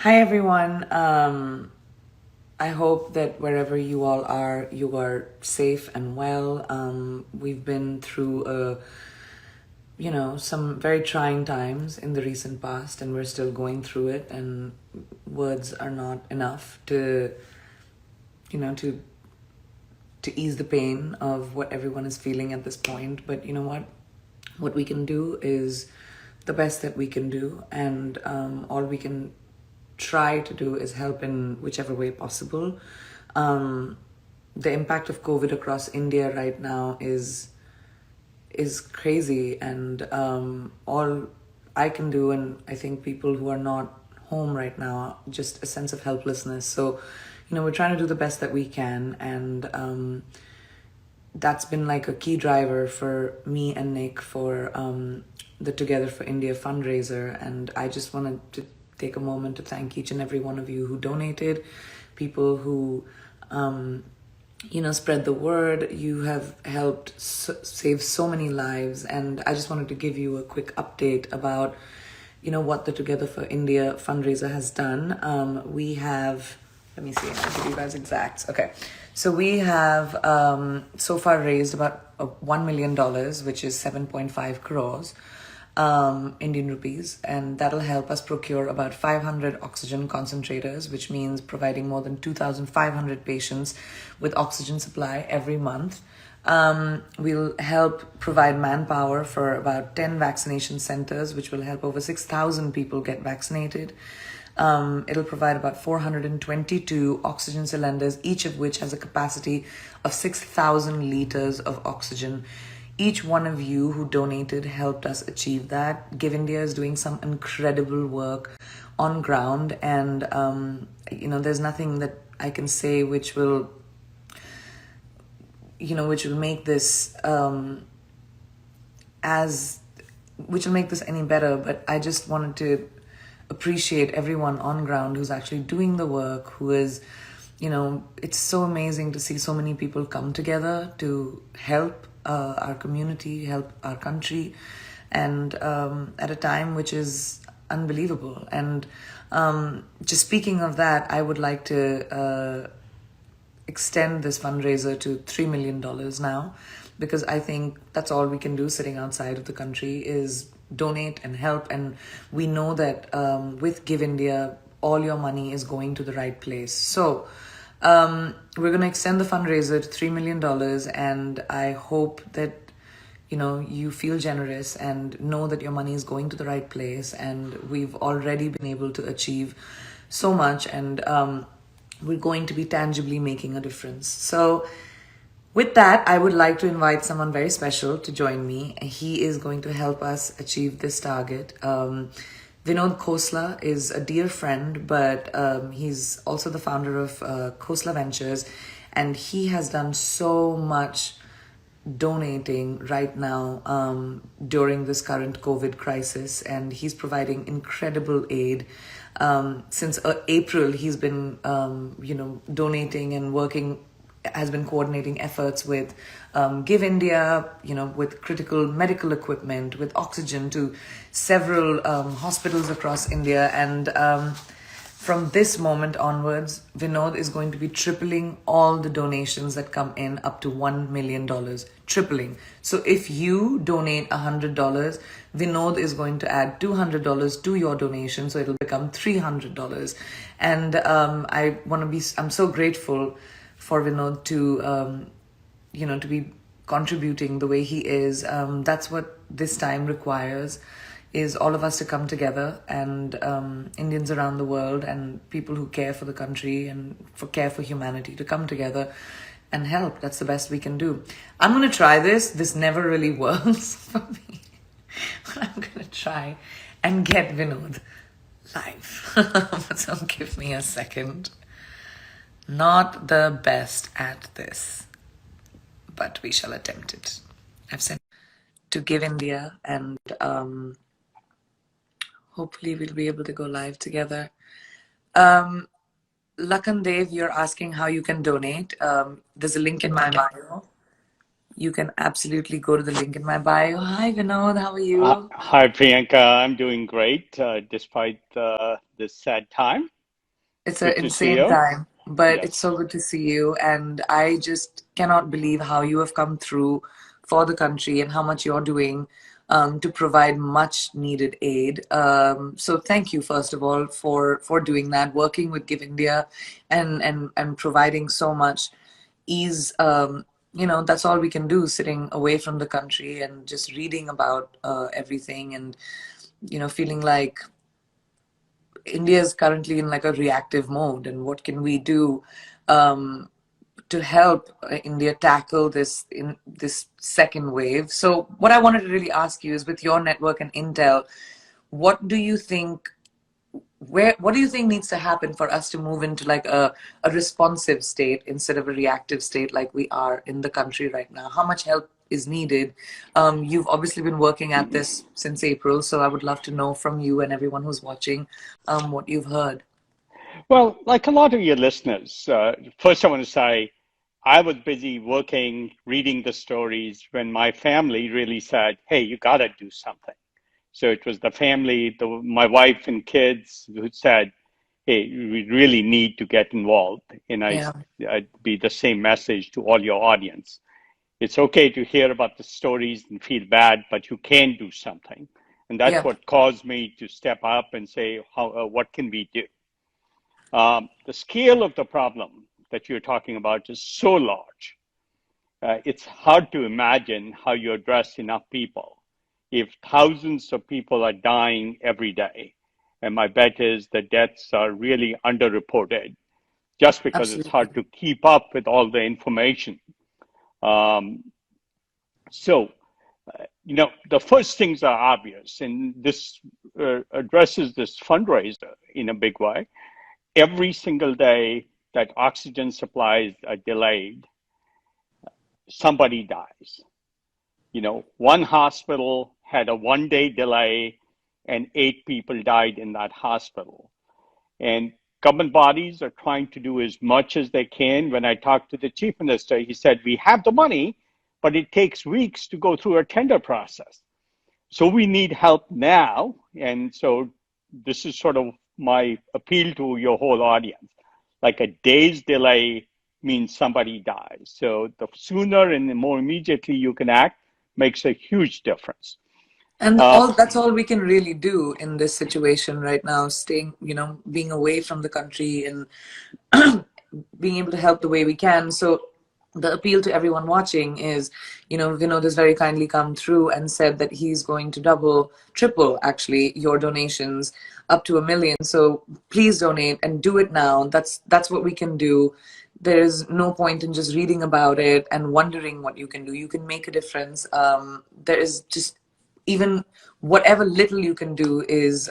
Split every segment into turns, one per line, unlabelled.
Hi everyone. I hope that wherever you all are, you are safe and well. We've been through some very trying times in the recent past, and we're still going through it. And words are not enough to, you know, to ease the pain of what everyone is feeling at this point. But you know what? What we can do is the best that we can do, and all we can try to do is help in whichever way possible. The impact of COVID across India right now is crazy, and all I can do, and I think people who are not home right now, just a sense of helplessness. So, we're trying to do the best that we can, and that's been like a key driver for me and Nick for the Together for India fundraiser. And I just wanted to take a moment to thank each and every one of you who donated, people who spread the word. You have helped save so many lives, and I just wanted to give you a quick update about what the Together for India fundraiser has done. We have, let me see, I'll give you guys exacts. Okay, so we have so far raised about $1 million, which is 7.5 crores Indian rupees, and that'll help us procure about 500 oxygen concentrators, which means providing more than 2,500 patients with oxygen supply every month. We'll help provide manpower for about 10 vaccination centers, which will help over 6,000 people get vaccinated. It'll provide about 422 oxygen cylinders, each of which has a capacity of 6,000 liters of oxygen. Each one of you who donated helped us achieve that. Give India is doing some incredible work on ground, and there's nothing that I can say which will make this any better. But I just wanted to appreciate everyone on ground who's actually doing the work, who is, it's so amazing to see so many people come together to help our community, help our country, and at a time which is unbelievable. And just speaking of that, I would like to extend this fundraiser to $3 million now, because I think that's all we can do sitting outside of the country is donate and help. And we know that with Give India, all your money is going to the right place. So we're going to extend the fundraiser to $3 million, and I hope that you feel generous and know that your money is going to the right place. And we've already been able to achieve so much, and we're going to be tangibly making a difference. So with that, I would like to invite someone very special to join me. He is going to help us achieve this target. Vinod Khosla is a dear friend, but he's also the founder of Khosla Ventures, and he has done so much donating right now during this current COVID crisis, and he's providing incredible aid. Since April, he's been, donating and working, has been coordinating efforts with Give India, with critical medical equipment, with oxygen to several hospitals across India. And from this moment onwards, Vinod is going to be tripling all the donations that come in up to $1 million. Tripling. So if you donate $100, Vinod is going to add $200 to your donation, so it'll become $300. And I'm so grateful for Vinod to, to be contributing the way he is. That's what this time requires, is all of us to come together, and Indians around the world and people who care for the country and care for humanity to come together and help. That's the best we can do. I'm going to try this. This never really works for me. I'm going to try and get Vinod live. So give me a second. Not the best at this, but we shall attempt it. I've sent to Give India, and hopefully we'll be able to go live together. Lakan Dev, you're asking how you can donate. There's a link in my bio. you can absolutely go to the link in my bio. Hi, Vinod, how are you?
Hi, Priyanka. I'm doing great despite this sad time.
It's an
Good to see
insane
you.
time, but it's
Yes.
so good to see you. And I just cannot believe how you have come through for the country and how much you're doing to provide much needed aid. So thank you, first of all, for doing that, working with Give India and providing so much ease. That's all we can do, sitting away from the country and just reading about everything and, feeling like India is currently in like a reactive mode, and what can we do um, to help India tackle this second wave? So, what I wanted to really ask you is, with your network and intel, what do you think what do you think needs to happen for us to move into like a responsive state instead of a reactive state like we are in the country right now? How much help is needed? You've obviously been working at this since April, so I would love to know from you and everyone who's watching what you've heard.
Well, like a lot of your listeners, first I want to say I was busy working, reading the stories when my family really said, "Hey, you got to do something." So it was the family, my wife and kids who said, "Hey, we really need to get involved." And
Yeah,
I'd be the same message to all your audience. It's okay to hear about the stories and feel bad, but you can do something. And that's
yeah,
what caused me to step up and say, what can we do? The scale of the problem that you're talking about is so large. It's hard to imagine how you address enough people if thousands of people are dying every day. And my bet is the deaths are really underreported just because it's
absolutely.
hard to keep up with all the information. Um, so the first things are obvious, and this addresses this fundraiser in a big way. Every single day that oxygen supplies are delayed, somebody dies. One hospital had a 1 day delay, and 8 people died in that hospital. And government bodies are trying to do as much as they can. When I talked to the chief minister, he said, "We have the money, but it takes weeks to go through a tender process." So we need help now. And so this is sort of my appeal to your whole audience. Like a day's delay means somebody dies. So the sooner and the more immediately you can act makes a huge difference.
And
Uh,
all that's all we can really do in this situation right now, staying, being away from the country and being able to help the way we can. So the appeal to everyone watching is, Vinod has very kindly come through and said that he's going to double, triple actually your donations up to 1 million. So please donate and do it now. That's what we can do. There's no point in just reading about it and wondering what you can do. You can make a difference. There is just even whatever little you can do is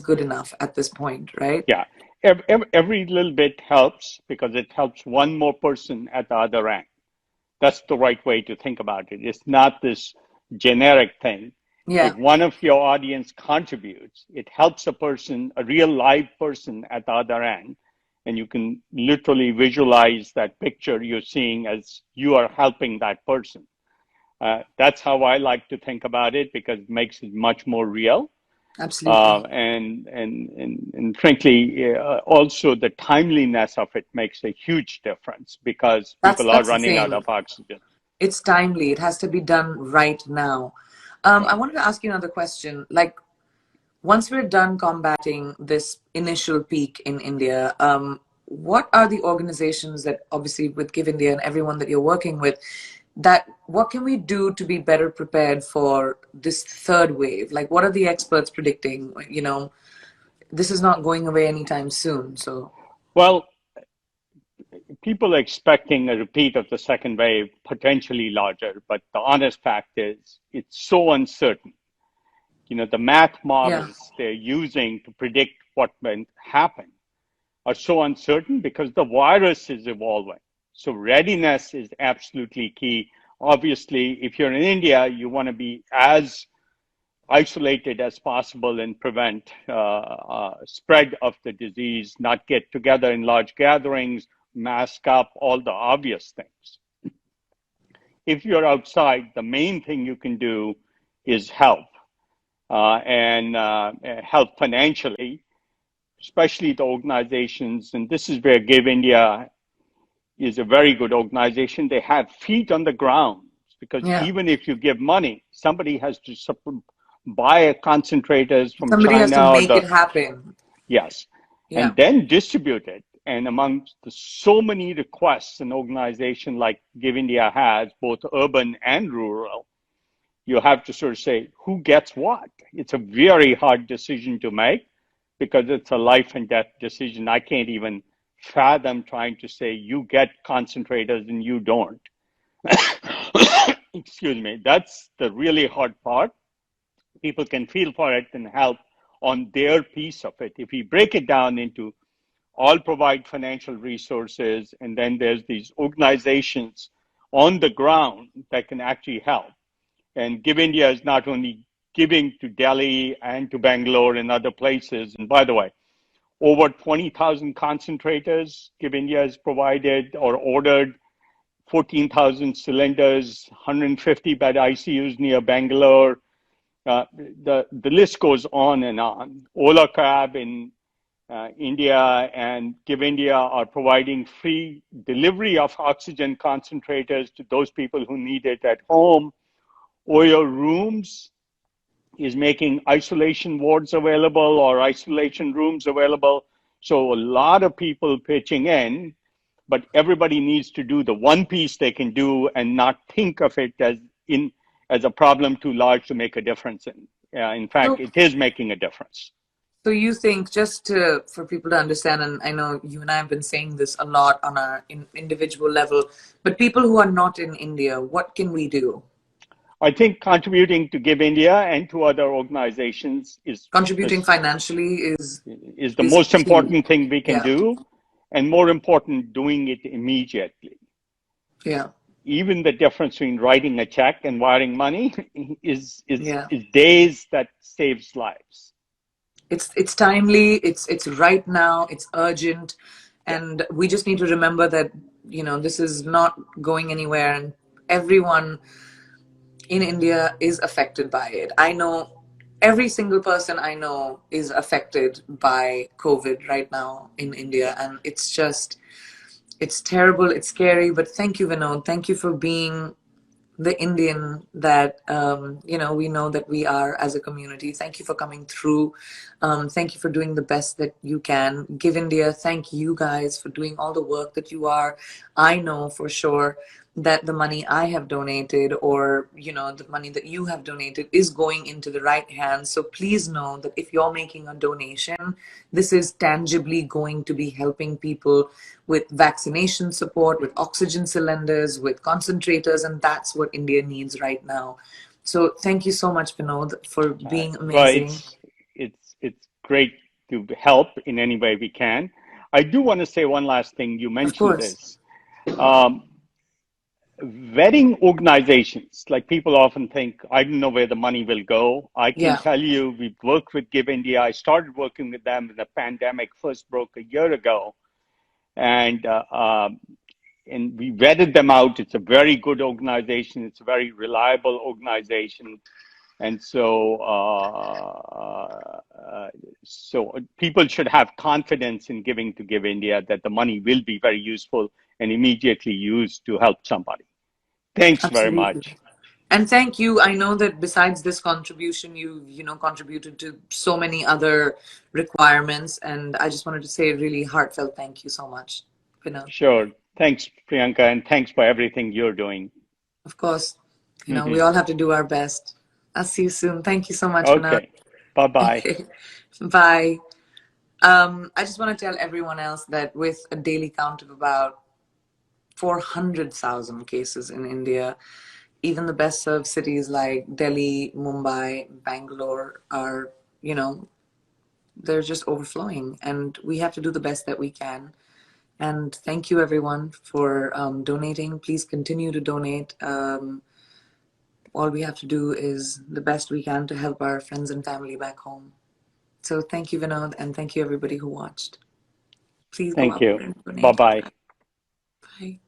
good enough at this point, right?
yeah, every little bit helps because it helps one more person at the other end. That's the right way to think about it. It's not this generic thing. If
Yeah,
one of your audience contributes, it helps a person, a real live person at the other end. And you can literally visualize that picture you're seeing as you are helping that person. That's how I like to think about it because it makes it much more real.
absolutely.
And frankly, also the timeliness of it makes a huge difference because
That's
people are
that's the
running out
thing.
of oxygen.
It's timely. It has to be done right now. I
Right.
wanted to ask you another question. Like, once we're done combating this initial peak in India, what are the organizations that, obviously, with Give India and everyone that you're working with, that what can we do to be better prepared for this third wave? Like, what are the experts predicting? This is not going away anytime soon. So,
Well, people are expecting a repeat of the second wave, potentially larger, but the honest fact is it's so uncertain. The math
yeah,
models they're using to predict what will happen are so uncertain because the virus is evolving. So readiness is absolutely key. Obviously, if you're in India, you want to be as isolated as possible and prevent spread of the disease, not get together in large gatherings, mask up, all the obvious things. if you're outside, the main thing you can do is help and help financially, especially the organizations. And this is where Give India is a very good organization. They have feet on the ground because
Yeah.
even if you give money, somebody has to buy concentrators from
Somebody has to
China or
make
the,
it happen.
yes,
Yeah.
and then distribute it. And amongst the so many requests an organization like Give India has, both urban and rural, you have to sort of say who gets what. It's a very hard decision to make because it's a life and death decision. I can't even fathom trying to say you get concentrators and you don't. Excuse me. That's the really hard part. People can feel for it and help on their piece of it. If we break it down into all provide financial resources, and then there's these organizations on the ground that can actually help. And Give India is not only giving to Delhi and to Bangalore and other places. And by the way, over 20,000 concentrators Give India has provided or ordered, 14,000 cylinders, 150 bed ICUs near Bangalore. The list goes on and on. Ola Cab in India and Give India are providing free delivery of oxygen concentrators to those people who need it at home. Oyo Rooms is making isolation wards available or isolation rooms available. So a lot of people pitching in, but everybody needs to do the one piece they can do and not think of it as a problem too large to make a difference in. In fact,
So,
it is making a difference.
so you think, just for people to understand, and I know you and I have been saying this a lot on our individual level, but people who are not in India, what can we do?
I think contributing to Give India and to other organizations
Contributing financially
is the
is
most
key.
important thing we can
Yeah.
do, and more important, doing it immediately.
Yeah.
Even the difference between writing a check and wiring money
Yeah.
is days that saves lives.
It's timely, it's right now, it's urgent,
Yeah,
and we just need to remember that, this is not going anywhere, and everyone in India is affected by it. I know every single person I know is affected by COVID right now in India, and it's terrible, it's scary, but thank you, Vinod. Thank you for being the Indian that we know that we are as a community. Thank you for coming through. Thank you for doing the best that you can. Give India, thank you guys for doing all the work that you are. I know for sure that the money I have donated, or the money that you have donated, is going into the right hands. So please know that if you're making a donation, this is tangibly going to be helping people with vaccination support, with oxygen cylinders, with concentrators, and that's what India needs right now. So thank you so much, Vinod, for being
well,
amazing.
it's great to help in any way we can. I do want to say one last thing. You
Of
mentioned
course.
this. Um, Vetting organizations, like people often think, I don't know where the money will go. I can
Yeah.
tell you, we've worked with Give India. I started working with them when the pandemic first broke a year ago, and and we vetted them out. It's a very good organization. It's a very reliable organization, and so people should have confidence in giving to Give India that the money will be very useful and immediately used to help somebody. Thanks very
Absolutely.
much.
And thank you. I know that besides this contribution, you contributed to so many other requirements, and I just wanted to say a really heartfelt thank you so much, Vinod.
Sure. Thanks, Priyanka, and thanks for everything you're doing.
Of course, we
Hmm.
all have to do our best. I'll see you soon. Thank you so much, Vinod.
Okay. Bye bye.
Okay. Bye. I just want to tell everyone else that with a daily count of about 400,000 cases in India, even the best served cities like Delhi, Mumbai, Bangalore are, they're just overflowing. And we have to do the best that we can. And thank you, everyone, for donating. Please continue to donate. All we have to do is the best we can to help our friends and family back home. So thank you, Vinod, and thank you, everybody who watched. Please go
Thank
out
you.
there and
Bye
donate.
bye.
Bye.